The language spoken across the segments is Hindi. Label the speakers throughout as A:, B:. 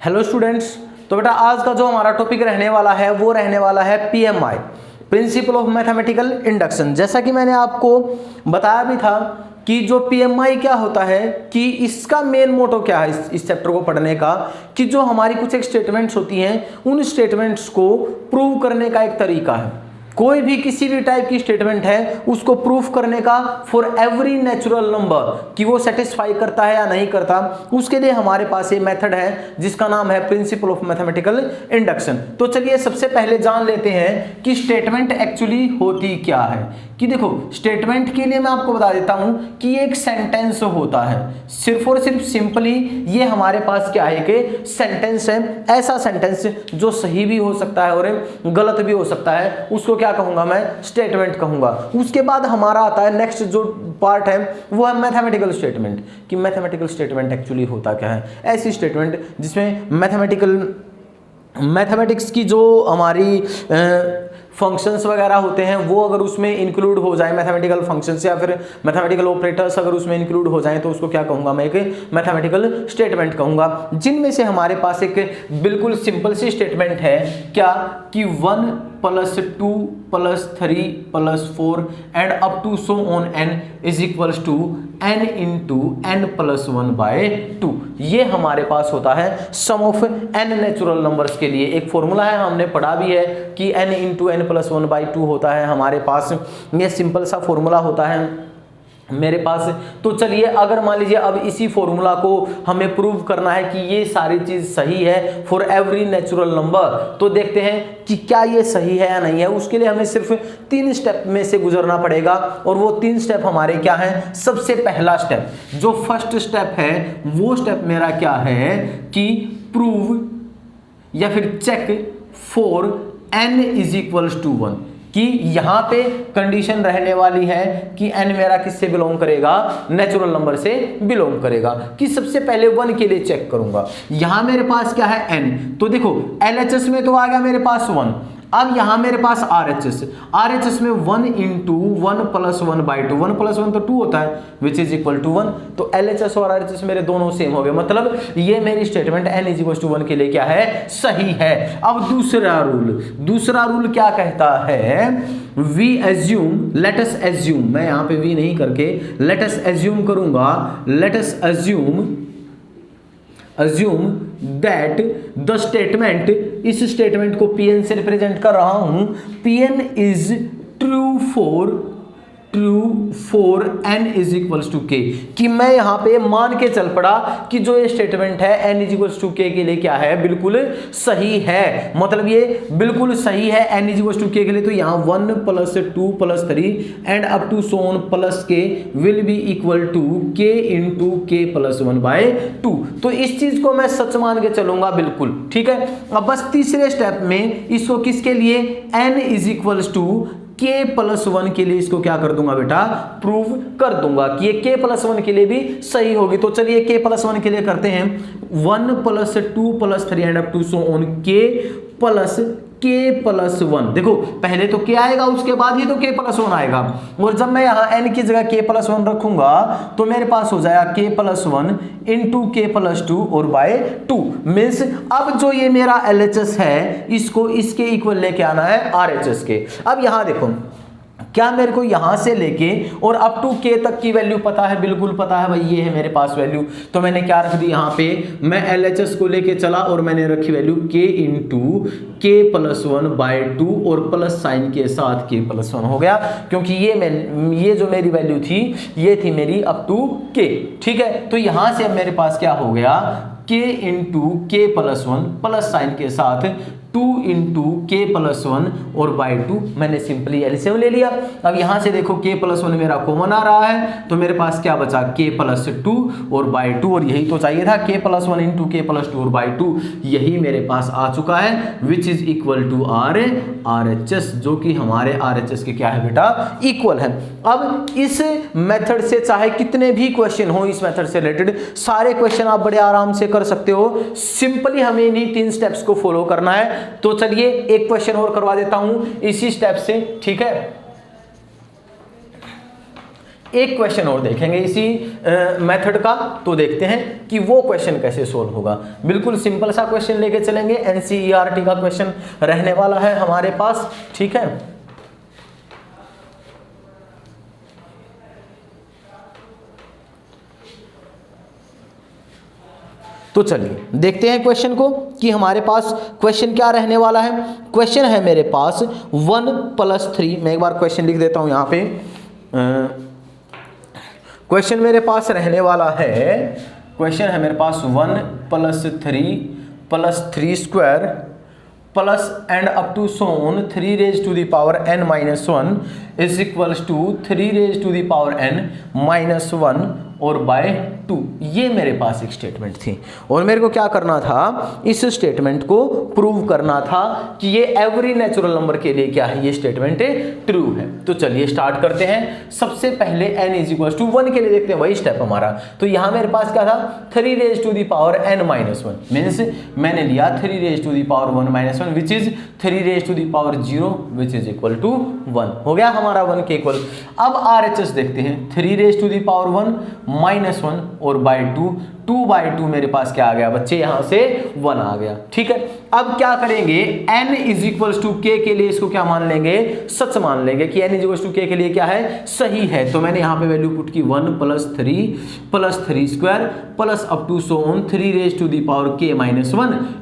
A: हेलो स्टूडेंट्स, तो बेटा आज का जो हमारा टॉपिक रहने वाला है वो रहने वाला है PMI, principle of mathematical induction. जैसा कि मैंने आपको बताया भी था कि जो पीएमआई क्या होता है, कि इसका मेन मोटो क्या है इस चैप्टर को पढ़ने का, कि जो हमारी कुछ एक स्टेटमेंट्स होती हैं उन स्टेटमेंट्स को प्रूव करने का एक तरीका है। कोई भी किसी भी टाइप की स्टेटमेंट है उसको प्रूफ करने का फॉर एवरी नेचुरल नंबर, कि वो सेटिस्फाई करता है या नहीं करता, उसके लिए हमारे पास ये मेथड है जिसका नाम है प्रिंसिपल ऑफ मैथमेटिकल इंडक्शन। तो चलिए सबसे पहले जान लेते हैं कि स्टेटमेंट एक्चुअली होती क्या है। कि देखो स्टेटमेंट के लिए मैं आपको बता देता हूं कि एक सेंटेंस होता है, सिर्फ और सिर्फ सिंपली ये हमारे पास क्या है कि सेंटेंस है। ऐसा सेंटेंस जो सही भी हो सकता है और गलत भी हो सकता है, उसको क्या कहूंगा मैं, स्टेटमेंट कहूंगा। उसके बाद हमारा आता है नेक्स्ट जो पार्ट है वो है मैथमेटिकल स्टेटमेंट, कि मैथमेटिकल स्टेटमेंट एक्चुअली होता क्या है। ऐसी स्टेटमेंट जिसमें मैथमेटिक्स की जो हमारी फंक्शंस वगैरह होते हैं वो अगर उसमें इंक्लूड हो जाए, मैथमेटिकल फंक्शंस या फिर मैथमेटिकल ऑपरेटर्स अगर उसमें इंक्लूड हो जाए, तो उसको क्या कहूंगा मैं, एक मैथमेटिकल स्टेटमेंट कहूंगा। जिनमें से हमारे पास एक बिल्कुल सिंपल सी स्टेटमेंट है क्या, कि 1 + 2 + 3 + 4 and up to so on n is equals to n × n + 1/2। ये हमारे पास होता है सम ऑफ n नेचुरल नंबर्स के लिए। एक फॉर्मूला है, हमने पढ़ा भी है कि n × n + 1/2 होता है हमारे पास। ये सिंपल सा फॉर्मूला होता है मेरे पास। तो चलिए अगर मान लीजिए अब इसी फॉर्मूला को हमें प्रूव करना है कि ये सारी चीज सही है फॉर एवरी नेचुरल नंबर, तो देखते हैं कि क्या ये सही है या नहीं है। उसके लिए हमें सिर्फ 3 स्टेप में से गुजरना पड़ेगा, और वो 3 स्टेप हमारे क्या हैं। सबसे पहला स्टेप, जो फर्स्ट स्टेप है, वो स्टेप मेरा क्या है कि प्रूव या फिर चेक फॉर n = 1, कि यहां पे कंडीशन रहने वाली है कि n मेरा किससे बिलोंग करेगा, नेचुरल नंबर से बिलोंग करेगा। कि सबसे पहले 1 के लिए चेक करूंगा। यहां मेरे पास क्या है, n, तो देखो LHS में तो आ गया मेरे पास 1। अब यहां मेरे पास RHS में 1 × 1 + 1/2, 1 + 1 तो 2 होता है, विच इज इक्वल टू 1। तो LHS और RHS मेरे दोनों सेम हो गए, मतलब ये मेरी स्टेटमेंट n = 1 के लिए क्या है, सही है। अब दूसरा रूल क्या कहता है, we assume, let us assume, मैं यहां पे वी नहीं करके लेट अस एज्यूम करूंगा, let us assume that the statement, इस स्टेटमेंट को Pn से रिप्रेजेंट कर रहा हूं, Pn is true for n = k, कि मैं यहां पे मान के चल पड़ा कि जो ये स्टेटमेंट है n = k के लिए क्या है, बिल्कुल सही है। मतलब ये बिल्कुल सही है n = k के लिए। तो यहां 1 + 2 + 3 and up to so on + k will be equal to k × k + 1/2। तो इस चीज को मैं सच मान के चलूंगा, बिल्कुल ठीक है। अब बस तीसरे स्टेप में इसको किसके लिए, n = k + 1 के लिए इसको क्या कर दूंगा बेटा, प्रूव कर दूंगा कि ये k + 1 के लिए भी सही होगी। तो चलिए k + 1 के लिए करते हैं 1 + 2 + 3 and up to so on k + 1। देखो पहले तो k आएगा, उसके बाद ही तो k + 1 आएगा, और जब मैं यहाँ n की जगह k + 1 रखूंगा तो मेरे पास हो जाएगा k + 1 × k + 2 और /2। मीन्स अब जो ये मेरा LHS है इसको इसके इक्वल लेके आना है RHS के। अब यहाँ देखो, क्या मेरे को यहां से लेके और अप टू k तक की वैल्यू पता है, बिल्कुल पता है भाई, ये है मेरे पास वैल्यू। तो मैंने क्या रख दी यहाँ पे, मैं LHS को लेके चला और मैंने रखी वैल्यू k × k + 1/2 और प्लस साइन के साथ k + 1 हो गया, क्योंकि ये जो मेरी वैल्यू थी ये थी मेरी अप टू k, ठीक है। तो यहां से अब मेरे पास क्या हो गया, k × k + 1 प्लस साइन के साथ 2 × k + 1 और /2, मैंने सिंपली एलसीएम ले लिया। अब यहां से देखो k + 1 मेरा कॉमन आ रहा है, तो मेरे पास क्या बचा, k + 2 और /2, और यही तो चाहिए था, k + 1 × k + 2 और /2, यही मेरे पास आ चुका है, which is equal to RHS, जो कि हमारे RHS के क्या है बेटा, इक्वल है। अब इस मेथड से चाहे कितने भी क्वेश्चन हो इस मेथड से रिलेटेड, सारे क्वेश्चन आप बड़े आराम से कर सकते हो। सिंपली हमें इन्हीं 3 स्टेप्स को फॉलो करना है। तो चलिए एक क्वेश्चन और करवा देता हूं इसी स्टेप से, ठीक है। एक क्वेश्चन और देखेंगे इसी मेथड का, तो देखते हैं कि वो क्वेश्चन कैसे सोल्व होगा। बिल्कुल सिंपल सा क्वेश्चन लेके चलेंगे, एनसीईआरटी का क्वेश्चन रहने वाला है हमारे पास, ठीक है। तो चलिए देखते हैं क्वेश्चन को कि हमारे पास क्वेश्चन क्या रहने वाला है। क्वेश्चन है मेरे पास 1 + 3, मैं एक बार क्वेश्चन लिख देता हूं यहाँ पे। क्वेश्चन मेरे पास रहने वाला है, क्वेश्चन है मेरे पास 1 + 3 + 3 square plus and up to so on 3 raise to the power n - 1 is equals to 3 raise to the power n - 1 और बाय 2। ये मेरे पास एक स्टेटमेंट थी और मेरे को क्या करना था, इस स्टेटमेंट को प्रूव करना था कि ये एवरी नेचुरल नंबर के लिए क्या है, ये स्टेटमेंट ट्रू है। तो चलिए स्टार्ट करते हैं। सबसे पहले n = 1 के लिए देखते हैं, वही स्टेप हमारा। तो यहाँ मेरे पास क्या था, 3 raise to the power n - 1 means मैंने लिया 3 raise to the power 1 - 1 which is 3 raise to the power 0 which is equal to 1। हो गया हमारा 1 के इक्वल। अब RHS देखते हैं, 3 रेज टू द पावर 1 - 1 और बाय 2/2 मेरे पास क्या आ गया बच्चे, यहां से 1 आ गया, ठीक है। अब क्या करेंगे, n = k के लिए इसको क्या मान लेंगे, सच मान लेंगे कि n = k के लिए क्या है, सही है। तो मैंने यहां पे वैल्यू पुट की 1 + 3 square plus up to so on 3 raise to the power k - 1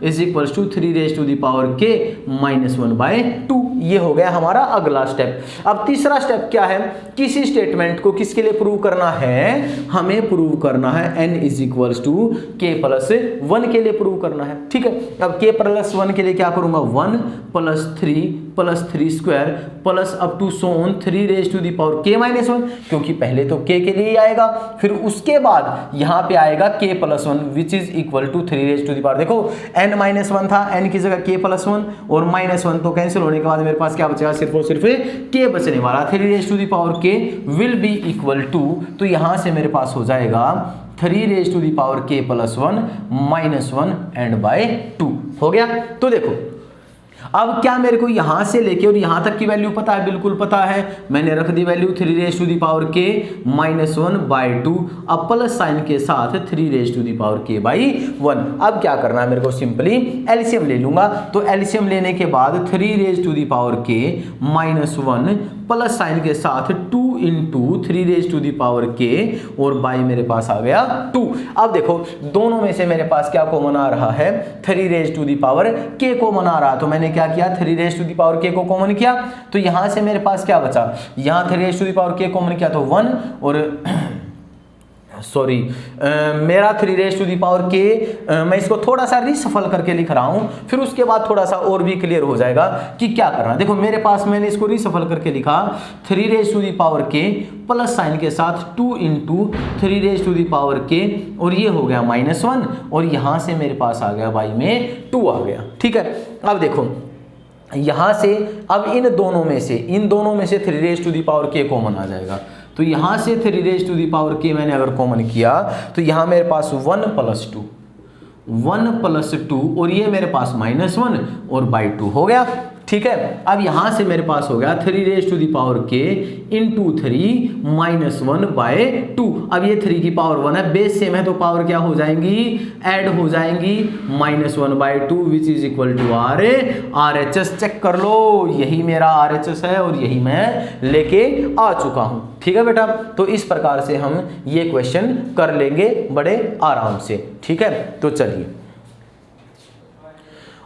A: is equals to 3 raise to the power k - 1/2। ये हो गया हमारा अगला स्टेप। अब तीसरा स्टेप क्या है, किसी स्टेटमेंट को किसके लिए प्रूव करना है, हमें प्रूव करना है n = k + 1 के लिए प्रूव करना है, ठीक है। अब k + 1 के लिए क्या करूंगा, 1 + 3 square plus up to so on 3 raise to the power k - 1, क्योंकि पहले तो k के लिए ही आएगा, फिर उसके बाद यहां पे आएगा k + 1 which is equal to 3 raise to the power, देखो n - 1 था, n की जगह k + 1 और -1 तो कैंसिल होने के बाद मेरे पास क्या बचेगा, सिर्फ और सिर्फ k बचने वाला। 3 raise to the power k will be equal to, तो यहां से मेरे पास हो जाएगा 3 raise to the power k + 1 - 1 and by 2। हो गया। तो देखो अब क्या मेरे को यहां से लेके और यहां तक की वैल्यू पता है, बिल्कुल पता है, मैंने रख दी value 3 raise to the power k - 1/2, अब प्लस साइन के साथ 3 raise to the power k/1। अब क्या करना है मेरे को, सिंपली एलसीएम ले लूंगा। तो एलसीएम लेने के बाद 3 raise to the power k - 1 plus sign के साथ 2 × 3 raise to the power k और बाई मेरे पास आ गया 2। अब देखो दोनों में से मेरे पास क्या कॉमन आ रहा है, 3 raise to the power k common आ रहा, तो मैंने क्या किया, 3 raise to the power k को कॉमन किया, तो यहां से मेरे पास क्या बचा, यहां 3 raise to the power k common किया तो 1 और सॉरी मेरा 3 raise to the power k, मैं इसको थोड़ा सा रीसफल करके लिख रहा हूं, फिर उसके बाद थोड़ा सा और भी क्लियर हो जाएगा कि क्या करना। देखो मेरे पास मैंने इसको रीसफल करके लिखा 3 raise to the power k plus sign के साथ 2 × 3 raise to the power k और ये हो गया -1 और यहां से मेरे पास आ गया बाई में 2 आ गया, ठीक है। अब देखो यहां से अब इन दोनों में से 3 raise to the power k common आ जाएगा, तो यहां से 3 raise to the power k मैंने अगर कॉमन किया तो यहां मेरे पास 1 + 2 और ये मेरे पास -1 और बाई 2 हो गया, ठीक है। अब यहां से मेरे पास हो गया 3 raise to the power k × 3 - 1/2। अब ये 3 की पावर 1 है, बेस सेम है तो पावर क्या हो जाएंगी, ऐड हो जाएंगी, -1/2 which is equal to RHS। Check कर लो, यही मेरा RHS है और यही मैं लेके आ चुका हूं, ठीक है बेटा। तो इस प्रकार से हम ये क्वेश्चन कर लेंगे बड़े आराम से, ठीक है। तो चलिए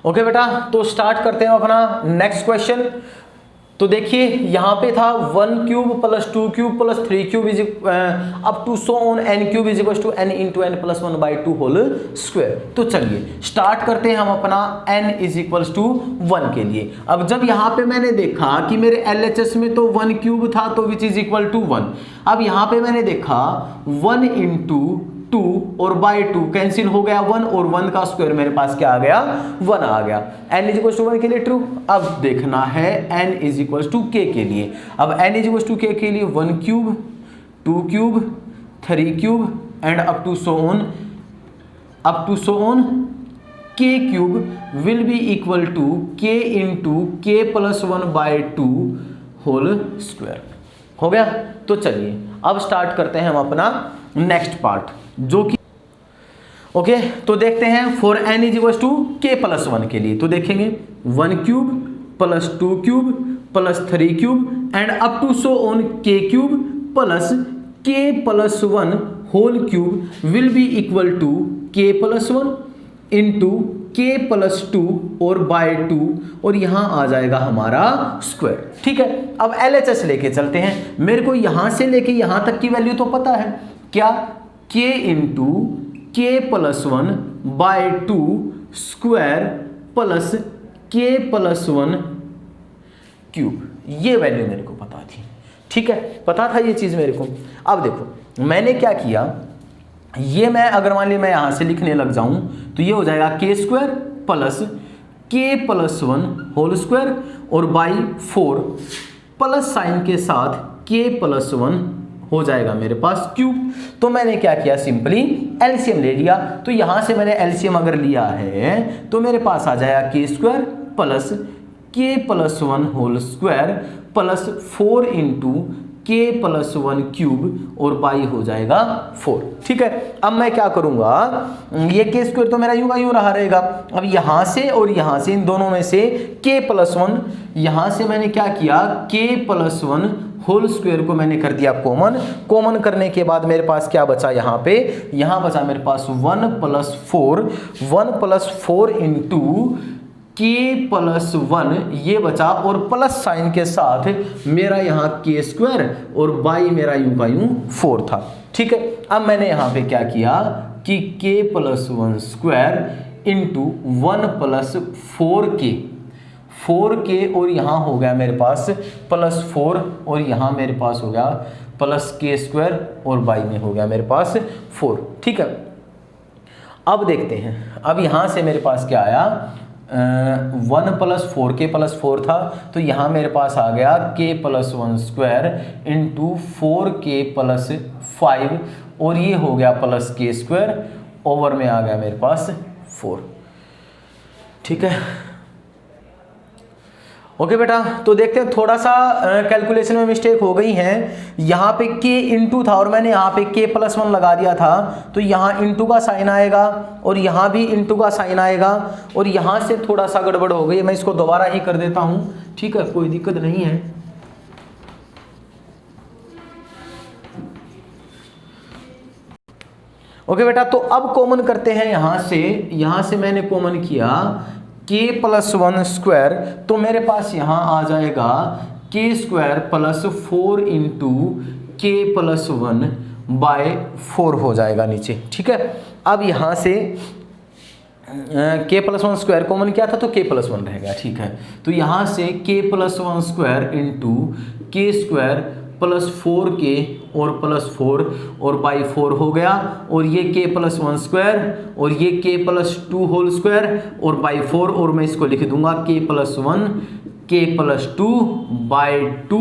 A: ओके बेटा, तो स्टार्ट करते हैं अपना नेक्स्ट क्वेश्चन। तो देखिए यहाँ पे था 1³ + 2³ + 3³ is up to so on n³ is equal to n × n + 1/2 whole square. तो चलिए स्टार्ट करते हैं हम अपना n = 1 के लिए। अब जब यहाँ पे मैंने देखा कि मेरे LHS में तो 1³ था तो विच इज इक्वल टू 1। अब यहाँ पे मैंने देखा 1 × 2 और बाई 2 कैंसिल हो गया 1 और 1 का स्क्वायर मेरे पास क्या आ गया, 1 आ गया। n = 1 के लिए ट्रू। अब देखना है n = k के लिए। अब n = k के लिए 1³ 2³ 3³ and up to so on k³ will be equal to k × k + 1/2 whole square. हो गया। तो चलिए अब स्टार्ट करते हैं हम अपना नेक्स्ट पार्ट, जो कि ओके तो देखते हैं for n is to k+1 के लिए। तो देखेंगे 1 cube plus 2 cube plus 3 cube and up to so on k cube plus k+1 whole cube will be equal to k+1 into k+2 और बाय 2 और यहां आ जाएगा हमारा स्क्वायर। ठीक है, अब LHS लेके चलते हैं। मेरे को यहां से लेके यहां तक की वैल्यू तो पता है, क्या k into k+1 by 2 square plus k+1 cube, ये वैल्यू मेरे को पता थी। ठीक है, पता था ये चीज मेरे को। अब देखो मैंने क्या किया, ये मैं अगर मान ली मैं यहां से लिखने लग जाऊं तो ये हो जाएगा k² plus k+1 whole square और बाई 4 प्लस साइन के साथ k+1 हो जाएगा मेरे पास क्यूब। तो मैंने क्या किया, सिंपली एलसीएम ले लिया। तो यहां से मैंने एलसीएम अगर लिया है तो मेरे पास आ जाएगा k² plus k+1 whole square plus 4 into k+1 cube और बाई हो जाएगा 4। ठीक है, अब मैं क्या करूंगा, ये k² तो मेरा यूं का यूं रहा रहेगा। अब यहां से और यहां से इन दोनों में से k+1, यहां से मैंने क्या किया, k+1 होल स्क्वायर को मैंने कर दिया कॉमन। कॉमन करने के बाद मेरे पास क्या बचा, यहाँ पे यहाँ बचा मेरे पास 1 + 4 इंटू k+1 ये बचा और प्लस साइन के साथ मेरा यहाँ k² और बाई मेरा यूं का यूं 4 था। ठीक है, अब मैंने यहाँ पे क्या किया कि k+1 स्क्वायर इंटू 1 + 4k और यहाँ हो गया मेरे पास +4 और यहाँ मेरे पास हो गया +k² और बाई में हो गया मेरे पास 4। ठीक है, अब देखते हैं, अब यहाँ से मेरे पास क्या आया, 1 + 4k + 4 था तो यहाँ मेरे पास आ गया k+1 स्क्वायर इंटू 4k + 5 और ये हो गया +k² ओवर में आ गया मेरे पास 4। ठीक है, ओके बेटा, तो देखते हैं थोड़ा सा कैलकुलेशन में मिस्टेक हो गई है। यहाँ पे k इंटू था और मैंने यहाँ पे k+1 लगा दिया था तो यहाँ इंटू का साइन आएगा और यहाँ भी इंटू का साइन आएगा और यहाँ से थोड़ा सा गड़बड़ हो गई। मैं इसको दोबारा ही कर देता हूँ। ठीक है, कोई दिक्कत नहीं है। ओके बेटा, तो अब कॉमन करते हैं। यहाँ से मैंने कॉमन किया k+1 स्क्वायर तो मेरे पास यहाँ आ जाएगा k² plus 4 into k+1 bye 4 हो जाएगा नीचे। ठीक है, अब यहाँ से k+1 स्क्वायर कॉमन किया था तो k+1 रहेगा। ठीक है, तो यहाँ से k+1 square into k² plus 4k और +4 और बाई 4 हो गया और ये k+1 स्क्वायर और ये k+2 होल स्क्वायर और बाई 4 और मैं इसको लिख दूंगा k+1 k+2 बाई 2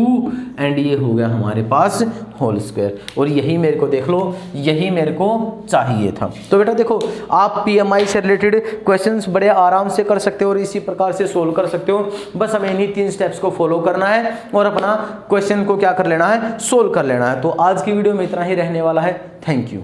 A: एंड ये हो गया हमारे पास होल स्क्वायर। और यही मेरे को देख लो, यही मेरे को चाहिए था। तो बेटा देखो, आप PMI से रिलेटेड क्वेश्चंस बड़े आराम से कर सकते हो और इसी प्रकार से सोल्व कर सकते हो। बस हमें इन्हीं 3 स्टेप्स को फॉलो करना है और अपना क्वेश्चन को क्या कर लेना है, सोल्व कर लेना है। तो आज की वीडियो में इतना ही रहने वाला है। Thank you.